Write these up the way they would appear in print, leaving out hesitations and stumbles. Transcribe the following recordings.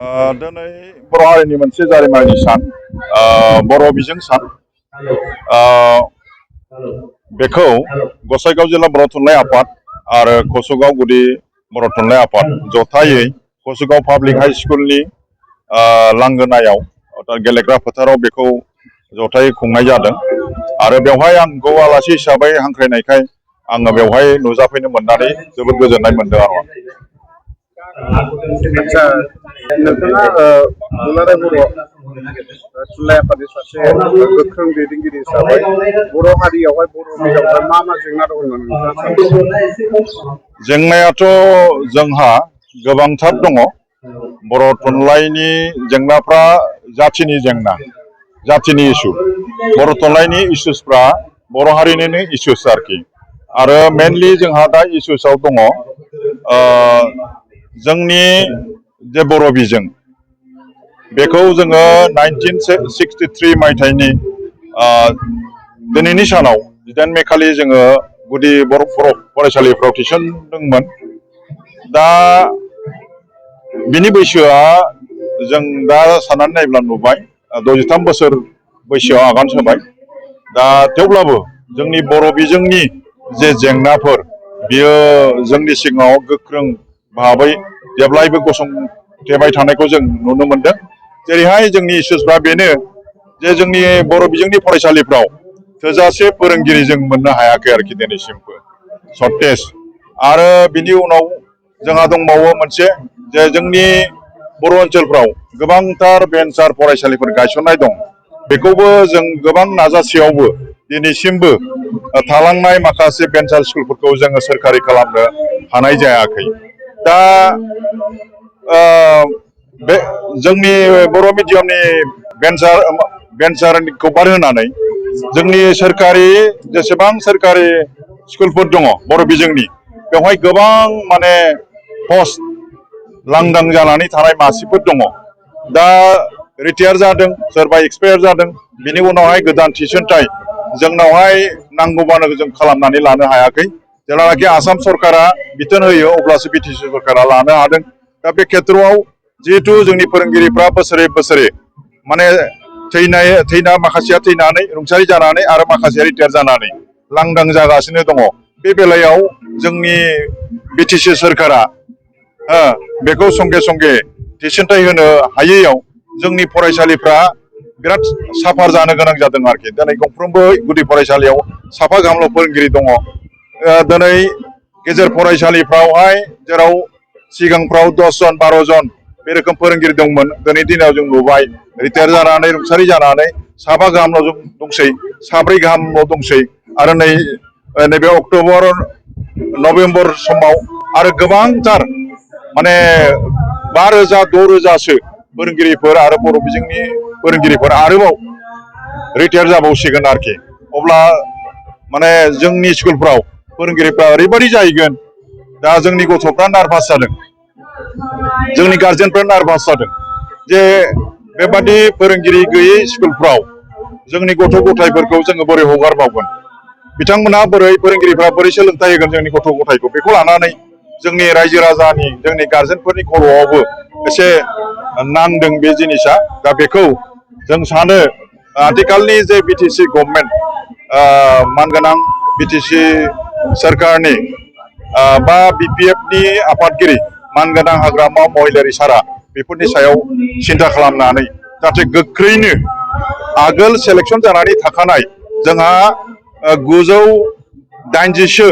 दिनै बर' हारिनि मोनसे जारिमिनारि सान बर' बिजों सान बेखौ गसाइगाव जिल्ला बर' थुनलाइ आफाद आरो कसुगाव गुदि बर' थुनलाइ आफाद जथायै कसुगाव पाब्लिक हाइ स्कुलनि लांगोनायाव गेलेग्रा फोथाराव बेखौ जथायै खुंनाय जादों आरो बेवहाय आंखौ आलासि हिसाबै हांख्रायनायखाय आङो बेवहाय नुजाफैनो मोननानै जोबोद गोजोननाय मोनदों आरो। आदसा नोंथाङा दुलाराय बर' थुनलाइ आफादनि सासे गोख्रों दैदेनगिरि हिसाबै बर' हारियावहाय बर' बिजाबावहाय मा जेंना दं होननानै नोंथाङा सानो? जेंनायाथ' जोंहा गोबांथार दङ। बर' थुनलाइनि जेंनाफ्रा जाथिनि जेंना, जाथिनि इसु। बर' थुनलाइनि इसुसफ्रा बर' हारिनिनो इसुस आरो मेनलि जोंहा दा इसुसआव दङ जोंनि जे बर' बिजों बेखौ जोङो 1963 मायथाइनि दिनैनि सानाव 8 मे खालि जोङो गुदि बर' फरायसालिफ्राव थिसनदोंमोन। दा बिनि बैसोआ जों दा साननानै नायब्ला नुबाय 63 बोसोर बैसोआव आगान सुरबाय। दा थेवब्लाबो जोंनि बर' बिजोंनि जे जेंनाफोर बियो जोंनि सिगाङाव गोख्रों भाबै जेब्लायबो गसंथेबाय थानायखौ जों नुनो मोनदों। जेरैहाय जोंनि इसुसफ्रा बेनो जे जोंनि बर' बिजोंनि फरायसालिफ्राव थोजासे फोरोंगिरि जों मोननो हायाखै आरोखि दिनैसिमबो सर्टेज। आरो बिनि उनाव जोंहा दंबावो मोनसे जे जोंनि बर' ओनसोलफ्राव गोबांथार भेन्सार फरायसालिफोर गायसननाय दं। बेखौबो जों गोबां नाजासेयावबो दिनैसिमबो थालांनाय माखासे भेन्सार स्कुलफोरखौ जोङो सोरखारि खालामनो हानाय जायाखै। दा बे जोंनि बर' मिडियामनि भेन्सारखौ बारहोनानै जोंनि सोरखारि जेसेबां सोरखारि स्कुलफोर दङ बर' बिजोंनि बेवहाय गोबां माने पस्ट लांदां जानानै थानाय मासिफोर दङ। दा रिटायार जादों, सोरबा एक्सपायार जादों, बिनि उनावहाय गोदान थिसनथाय जोंनावहाय नांगौबानो जों खालामनानै लानो हायाखै। जेब्लानाखि आसाम सरकारा बिथोन होयो अब्लासो बिटिसि सरकारा लानो हादों। दा बे खेथ्रआव जिहेथु जोंनि फोरोंगिरिफ्रा बोसोरे बोसोरे माने थैना माखासेया थैनानै रुंसारि जानानै आरो माखासेया रिटायार जानानै लांदां जागासिनो दङ। बे बेलायाव जोंनि बिटिसि सोरखारा बेखौ संगे संगे थिसनथाइ होनो हायैयाव जोंनि फरायसालिफ्रा बिराद साफार जानो गोनां जादों आरोखि। दिनै गंफ्रोमबो गुदि फरायसालियाव साफा गाहामल' फोरोंगिरि दङ। दिनै गेजेर फरायसालिफ्रावहाय जेराव सिगांफ्राव 10 जन 12 जन बे रोखोम फोरोंगिरि दंमोन, दिनै दिनाव जों नुबाय रिटायार जानानै रुंसारि जानानै साबा गाहामल' दंसै, 4 गाहामल' दंसै। आरो नैबे अक्ट'बर नभेम्बर समाव आरो गोबांथार माने 5,000 6,000सो फोरोंगिरिफोर आरो बर' बिजोंनि फोरोंगिरिफोर आरोबाव रिटायार जाबावसिगोन आरोखि। अब्ला माने जोंनि स्कुलफ्राव फोरोंगिरिफ्रा ओरैबायदि जाहैगोन, दा जोंनि गथ'फ्रा नार्भास जादों, जोंनि गार्जेनफ्रा नार्भास जादों जे बेबादि फोरोंगिरि गैयै स्कुलफ्राव जोंनि गथ' गथायफोरखौ जोङो बोरै हगारबावगोन, बिथांमोनहा बोरै फोरोंगिरिफ्रा बोरै सोलोंथाइ होगोन जोंनि गथ' गथायखौ। बेखौ लानानै जोंनि रायजो राजानि जोंनि गार्जेनफोरनि खर'आवबो एसे नांदों बे जिनिसा। दा बेखौ जों सानो आथिखालनि जे बिटिसि गभर्नमेन्ट मानगोनां बिटिसि सोरखारनि बा बिपिएफनि आफादगिरि मानगोनां हाग्रामा महिलारि सारा बेफोरनि सायाव सिन्था खालामनानै जाहाथे गोख्रैनो आगोल सेलेक्सन जानानै थाखानाय जोंहा 980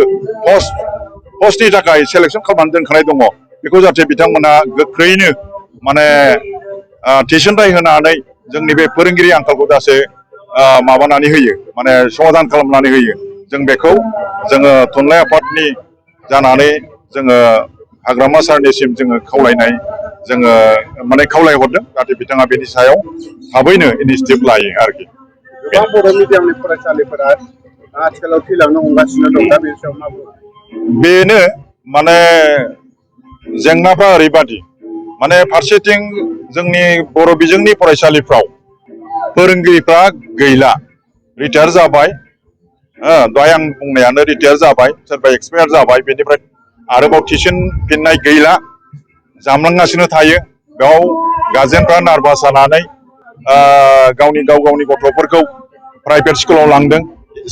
पस्टनि थाखाय सेलेक्सन खालामनानै दोनखानाय दङ। बेखौ जाहाथे बिथांमोना गोख्रैनो माने थिसनथाइ होनानै जोंनि बे फोरोंगिरि आंखालखौ जाहाथे माबानानै होयो, माने समाधान खालामनानै होयो। जों बेखौ जोङो थुनलाइ आफादनि जानानै जोङो हाग्रामा सारनिसिम जोङो खावलायहरदों जाहाथे बिथाङा बेनि सायाव थाबैनो इनिसियेटिभ लायो आरोखि। गोबां बर' मिडियामनि फरायसालिफोरा आथिखालाव थैलांनो हमगासिनो दं। दा बेनि सायाव मा बुङो? बेनो माने जेंनाफ्रा ओरैबादि माने फारसेथिं जोंनि बर' बिजोंनि फरायसालिफ्राव फोरोंगिरिफ्रा गैला, रिटायार जाबाय। दहाय आं बुंनायानो रिटायार जाबाय, सोरबा एक्सपायार जाबाय, बेनिफ्राय आरोबाव थिसनफिननाय गैला, जामलांगासिनो थायो। बेयाव गार्जेनफ्रा नार्भास जानानै गाव गावनि गथ'फोरखौ प्राइभेट स्कुलाव लांदों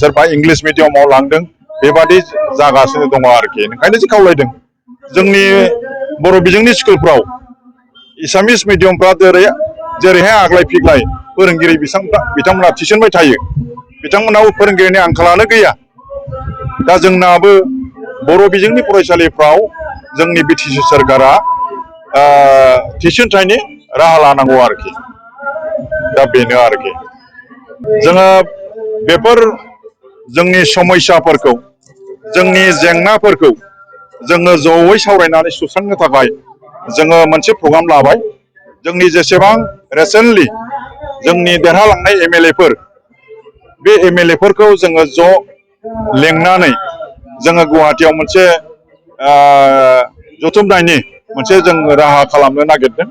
सोरबा इंलिश मिडियामाव लांदों बेबादि जागासिनो दङ आरोखि ओंखायनो जों खावलायदों जोंनि बर' बिजोंनि स्कुलफ्राव एसामिस मिडियामफ्रा जेरैहाय आग्लाय फिग्लाय फोरोंगिरि बिथांमोना थिसनबाय थायो बिथांमोनाव फोरोंगिरिनि आंखालानो गैया दा जोंनाबो बर' बिजोंनि फरायसालिफ्राव जोंनि बिटिसि सरकारा थिसनथायनि राहा लानांगौ आरोखि दा बेनो आरोखि जोङो बेफोर जोंनि समस्याफोरखौ जोंनि जेंनाफोरखौ जोङो जयै सावरायनानै सुस्रांनो थाखाय जोङो मोनसे प्रग्राम लाबाय जोंनि जेसेबां रिसेन्टलि जोंनि देरहालांनाय एमएलएफोर बे एमएलएफोरखौ जोङो ज' लेंनानै जोङो गुवाहाटियाव मोनसे जथुमनायनि मोनसे जों राहा खालामनो नागिरदों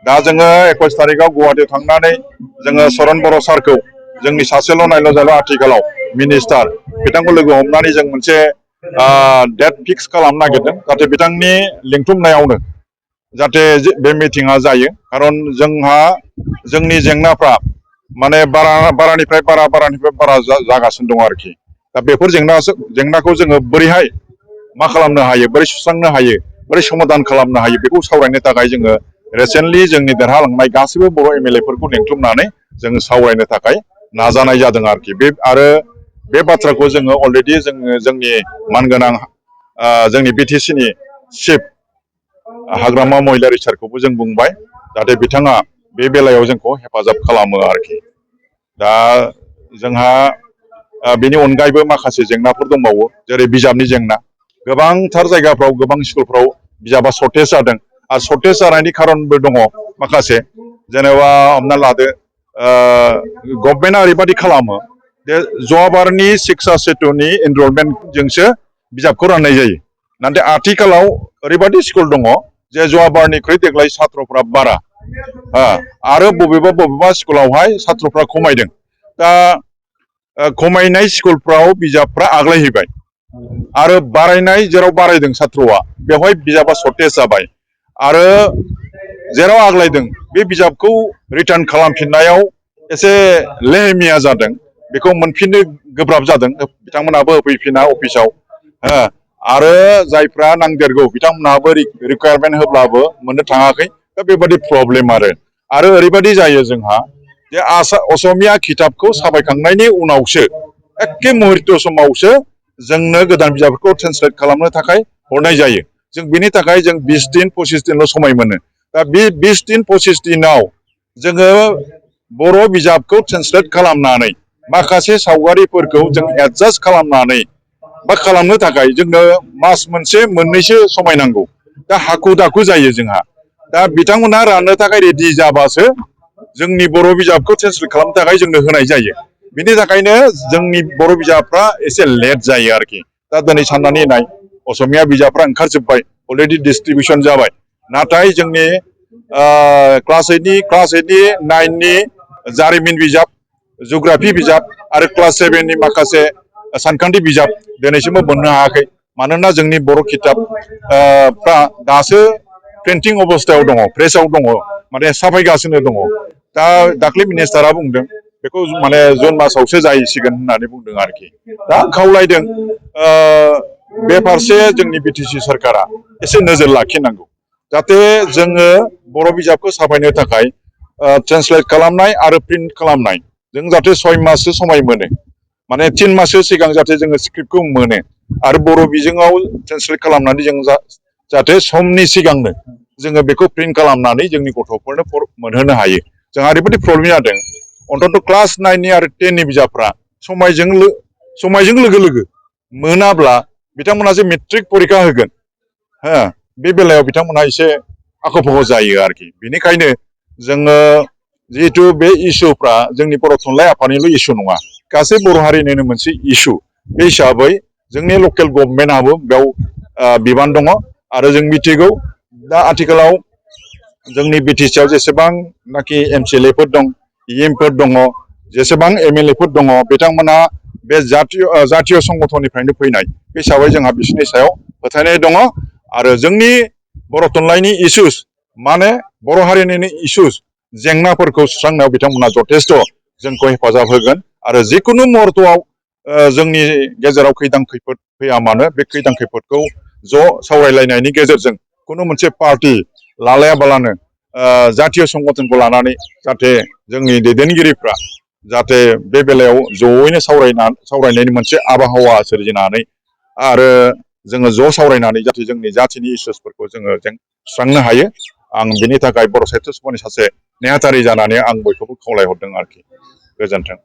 दा जोङो 21 तारिखआव गुवाहाटियाव थांनानै जोङो सरन बर' सारखौ जोंनि सासेल' नायल' जाल' आथिखालाव मिनिस्टार बिथांखौ लोगो हमनानै जों मोनसे डेट फिक्स खालामनो नागिरदों जाहाथे बिथांनि लिंथुमनायावनो जाहाथे बे मिटिङा जायो खारन जोंहा जोंनि जेंनाफ्रा माने बारानिफ्राय बारा जागासिनो दं आरोखि दा बेफोर जेंनाखौ जोङो बोरैहाय मा खालामनो हायो बोरै सुस्रांनो हायो बोरै समाधान खालामनो हायो बेखौ सावरायनो थाखाय जोङो रिसेन्टलि जोंनि देरहालांनाय गासैबो बर' एमएलएफोरखौ लिंथुमनानै जोङो सावरायनो थाखाय नाजानाय जादों आरोखि आरो बे बाथ्राखौ जोङो अलरेडि जोंनि मानगोनां जोंनि बिटिसिनि चिफ हाग्रामा महिलारि सारखौबो जों बुंबाय जाहाथे बिथाङा बे बेलायाव जोंखौ हेफाजाब खालामो आरोखि दा जोंहा बेनि अनगायैबो माखासे जेंनाफोर दंबावो जेरै बिजाबनि जेंना गोबांथार जायगाफ्राव गोबां स्कुलफ्राव बिजाबा सर्टेज जादों आरो सर्टेज जानायनि खारनबो दङ माखासे जेनेबा हमना लादो गभर्नमेन्टआ ओरैबादि खालामो जे जवाबारनि शिक्षा सेतुनि एनरलमेन्टजोंसो बिजाबखौ राननाय जायो नाथाय आथिखालाव ओरैबादि स्कुल दङ जे जवाबारनिख्रुइ देग्लाय सात्रफ्रा बारा आरो बबेबा स्कुलावहाय सात्रफ्रा खमायदों दा खमायनाय स्कुलफ्राव बिजाबफ्रा आग्लायहैबाय आरो बारायनाय जेराव बारायदों सात्रआ बेवहाय बिजाबा सर्टेज जाबाय आरो जेराव आग्लायदों बे बिजाबखौ रिटार्न खालामफिननायाव एसे लेहेमिया जादों बेखौ मोनफिननो गोब्राब जादों बिथांमोनाबो होफैफिना अफिसाव आरो जायफ्रा नांदेरगौ बिथांमोनाबो रिक्वायारमेन्ट होब्लाबो मोननो थाङाखै दा बेबादि प्रब्लेम आरो ओरैबादि जायो जोंहा जे असमिया खिताबखौ साफायखांनायनि उनावसो एखे मुहुर्त समावसो जोंनो गोदान बिजाबफोरखौ ट्रेन्सलेट खालामनो थाखाय हरनाय जायो जों बेनि थाखाय जों 20 दिन 25 दिनल' समाय मोनो दा बे 20 दिन 25 दिनाव जोङो बर' बिजाबखौ ट्रेन्सलेट खालामनानै माखासे सावगारिफोरखौ जों एडजास्ट खालामनानै बा खालामनो थाखाय जोंनो मास मोनसे मोननैसो समाय नांगौ दा हाखु दाखु जायो जोंहा दा बिथांमोनहा राननो थाखाय रेडि जाबासो जोंनि बर' बिजाबखौ ट्रेन्सलेट खालामनो थाखाय जोंनो होनाय जायो बिनि थाखायनो जोंनि बर' बिजाबफ्रा एसे लेट जायो आरोखि दा दिनै साननानै नाय असमिया बिजाबफ्रा ओंखारजोब्बाय अलरेडि डिस्ट्रिबिउसन जाबाय नाथाय जोंनि क्लास 8नि 9नि जारिमिन बिजाब जिअग्राफि बिजाब आरो क्लास 7नि माखासे सानखान्थि बिजाब दिनैसिमबो मोननो हायाखै मानोना जोंनि बर' खिताबफ्रा दासो प्रिन्टिं अबस्थायाव दङ प्रेसआव दङ माने साफायगासिनो दङ दा दाख्लै मिनिस्टारा बुंदों बेखौ माने जुन मासावसो जाहैसिगोन होननानै बुंदों आरोखि दा खावलायदों बे फारसे जोंनि बिटिसि सरकारा एसे नोजोर लाखिनांगौ जाहाथे जोङो बर' बिजाबखौ साफायनो थाखाय ट्रेन्सलेट खालामनाय आरो प्रिन्ट खालामनाय जों जाहाथे 6 माससो समाय मोनो माने 3 माससो सिगां जाहाथे जोङो स्क्रिप्टखौ मोनो आरो बर' बिजोङाव ट्रेन्सलेट खालामनानै जों जाहाथे समनि सिगांनो जोङो बेखौ प्रिन्ट खालामनानै जोंनि गथ'फोरनो मोनहोनो हायो जोंहा ओरैबायदि प्रब्लेम जादों अन्तत' क्लास 9नि आरो 10नि बिजाबफ्रा समायजों लोगो लोगो मोनाब्ला बिथांमोना जे मेट्रिक परिखा होगोन बे बेलायाव बिथांमोना एसे आख' फाख' जायो आरोखि बेनिखायनो जोङो जिहेथु बे इसुफ्रा जोंनि बर' थुनलाइ आफादनिल' इसु नङा गासै बर' हारिनिनो मोनसे इसु बे हिसाबै जोंनि लकेल गभर्नमेन्टआबो बेयाव बिबान दङ आरो जों मिथिगौ दा आथिखालाव जोंनि बिटिसिआव जेसेबांनाखि एमसिएलएफोर दं इएमफोर दङ जेसेबां एमएलएफोर दङ बिथांमोना बे जातीय संगठननिफ्रायनो फैनाय हिसाबै जोंहा बिसोरनि सायाव फोथायनाय दङ आरो जोंनि बर' थुनलाइनि इसुस माने बर' हारिनि इसुस जेंनाफोरखौ सुस्रांनायाव बिथांमोना जथेस्थ' जोंखौ हेफाजाब होगोन आरो जिकुनु मुहुर्तआव जोंनि गेजेराव खैदां खैफोद फैया मानो बे खैदां खैफोदखौ ज' सावरायलायनायनि गेजेरजों खुनु मोनसे पार्टि लालायाबालानो जातीय संगठनखौ लानानै जाहाथे जोंनि दैदेनगिरिफ्रा जाहाथे बे बेलायाव जयैनो सावरायनायनि मोनसे आबहावा सोरजिनानै आरो जोङो ज' सावरायनानै जाहाथे जोंनि जाथिनि इसुसफोरखौ जों सुस्रांनो हायो आं बिनि थाखाय बर' साहित्य सभानि सासे नेहाथारि जानानै आं बयखौबो खावलायहरदों आरोखि गोजोन्थों।